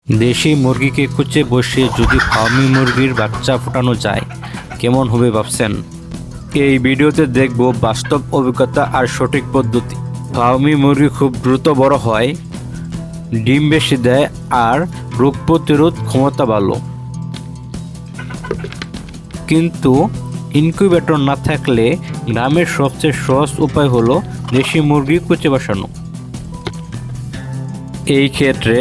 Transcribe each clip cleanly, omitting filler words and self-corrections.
দেশি মুরগিকে কুচে বসিয়ে যদি ফার্মি মুরগির বাচ্চা ফোটানো যায় কেমন হবে ভাবছেন? এই ভিডিওতে দেখব বাস্তব অভিজ্ঞতা আর সঠিক পদ্ধতি। ফার্মি মুরগি খুব দ্রুত বড় হয়, ডিম বেশি দেয় আর রোগ প্রতিরোধ ক্ষমতা ভালো। কিন্তু ইনকিউবেটর না থাকলে গ্রামের সবচেয়ে সহজ উপায় হলো দেশি মুরগি কুচে বসানো। এই ক্ষেত্রে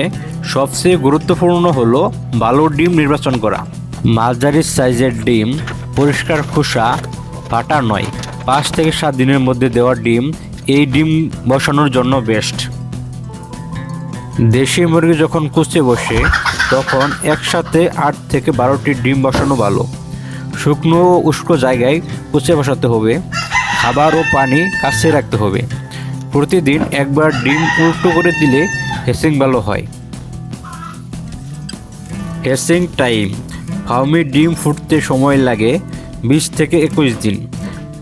সবচেয়ে গুরুত্বপূর্ণ হলো ভালো ডিম নির্বাচন করা। মাঝারি সাইজের ডিম, পরিষ্কার খোসা, ফাটা নয়। 5 থেকে 7 দিনের মধ্যে দেওয়া ডিম এই ডিম বসানোর জন্য বেস্ট। দেশি মুরগি যখন কুচে বসে তখন একসাথে 8 থেকে 12টি ডিম বসানো ভালো। শুকনো ও উষ্ণ জায়গায় কুচে বসাতে হবে। খাবার ও পানি কাছে রাখতে হবে। প্রতিদিন একবার ডিম উল্টো করে দিলে হ্যাচিং ভালো হয়। হ্যাচিং টাইম: ফার্মি ডিম ফুটতে সময় লাগে 20 থেকে 21 দিন।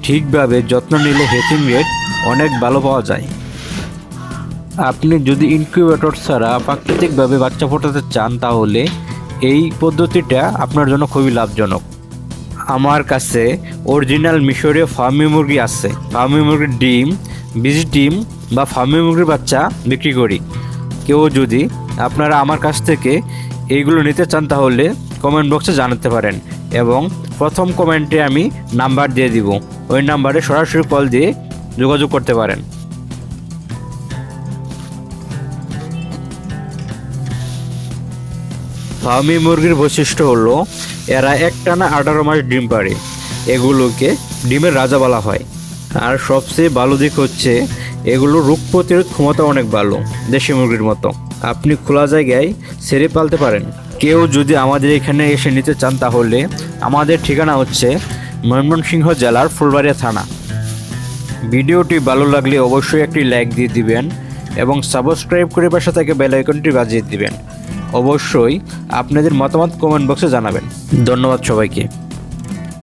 ঠিকভাবে যত্ন নিলে হ্যাচিং রেট অনেক ভালো পাওয়া যায়। আপনি যদি ইনকিউবেটর ছাড়া প্রাকৃতিকভাবে বাচ্চা ফোটাতে চান তাহলে এই পদ্ধতিটা আপনার জন্য খুবই লাভজনক। আমার কাছে অরিজিনাল মিশরীয় ফার্মি মুরগি আছে। ফার্মি মুরগির ডিম, বীজ ডিম বা ফার্মি মুরগির বাচ্চা বিক্রি করি। কেউ যদি আপনারা আমার কাছ থেকে এইগুলো নিতে চান তাহলে কমেন্ট বক্সে জানাতে পারেন এবং প্রথম কমেন্টে আমি নাম্বার দিয়ে দিব। ওই নাম্বারে সরাসরি কল দিয়ে যোগাযোগ করতে পারেন। ফার্মি মুরগির বৈশিষ্ট্য হলো এরা একটানা 18 মাস ডিম পাড়ে। এগুলোকে ডিমের রাজা বলা হয়। আর সবচেয়ে ভালো দিক হচ্ছে এগুলো রোগ প্রতিরোধ ক্ষমতা অনেক ভালো, দেশি মুরগির মতো। আপনি খোলা জায়গায় ছেড়ে পালতে পারেন। কেউ যদি আমাদের এখানে এসে নিতে চান তাহলে আমাদের ঠিকানা হচ্ছে ময়মনসিংহ জেলার ফুলবাড়িয়া থানা। ভিডিওটি ভালো লাগলে অবশ্যই একটি লাইক দিয়ে দিবেন এবং সাবস্ক্রাইব করে পাশে থেকে বেল আইকনটি বাজিয়ে দিবেন। অবশ্যই আপনাদের মতামত কমেন্ট বক্সে জানাবেন। ধন্যবাদ সবাইকে।